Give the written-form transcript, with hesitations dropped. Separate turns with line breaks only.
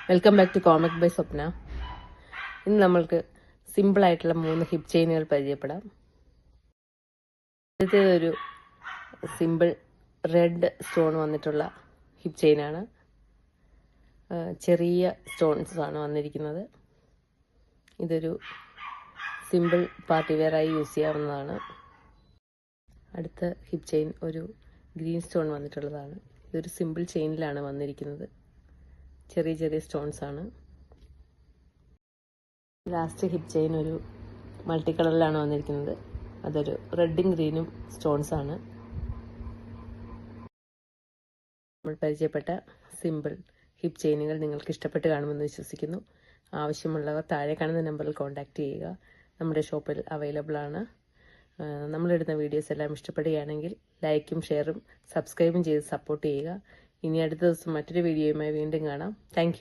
Welcome back to comic by Swapna. ഇന്ന് നമ്മൾക്ക് സിമ്പിളായിട്ടുള്ള 3 ഹിപ്പ് ചെയിനുകൾ പരിചയപ്പെടാം. ആദ്യത്തേതൊരു സിമ്പിൾ റെഡ് സ്റ്റോൺ വന്നിട്ടുള്ള ഹിപ്പ് ചെയിനാണ്. ചെറിയ സ്റ്റോൺസ് ആണ് വന്നിരിക്കുന്നത്. ഇതൊരു സിമ്പിൾ പാർട്ടി വെയറായി യൂസ് ചെയ്യാവുന്നതാണ്. അടുത്ത ഹിപ്പ് ചെയിൻ ഒരു ഗ്രീൻ സ്റ്റോൺ വന്നിട്ടുള്ളതാണ്. ഇതൊരു സിമ്പിൾ ചെയിനിലാണ് വന്നിരിക്കുന്നത്. ചെറിയ ചെറിയ സ്റ്റോൺസ് ആണ്. ലാസ്റ്റ് ഹിപ്പ് ചെയിൻ ഒരു മൾട്ടി കളറിലാണ് വന്നിരിക്കുന്നത്. അതൊരു റെഡും ഗ്രീനും സ്റ്റോൺസ് ആണ്. നമ്മൾ പരിചയപ്പെട്ട സിമ്പിൾ ഹിപ്പ് ചെയിനുകൾ നിങ്ങൾക്ക് ഇഷ്ടപ്പെട്ട് കാണുമെന്ന് വിശ്വസിക്കുന്നു. ആവശ്യമുള്ളവർ താഴെ കാണുന്ന നമ്പറിൽ കോൺടാക്റ്റ് ചെയ്യുക. നമ്മുടെ ഷോപ്പിൽ അവൈലബിൾ ആണ്. നമ്മളിടുന്ന വീഡിയോസ് എല്ലാം ഇഷ്ടപ്പെടുകയാണെങ്കിൽ ലൈക്കും ഷെയറും സബ്സ്ക്രൈബും ചെയ്ത് സപ്പോർട്ട് ചെയ്യുക. ഇനി അടുത്ത ദിവസം മറ്റൊരു വീഡിയോയുമായി വീണ്ടും കാണാം. താങ്ക്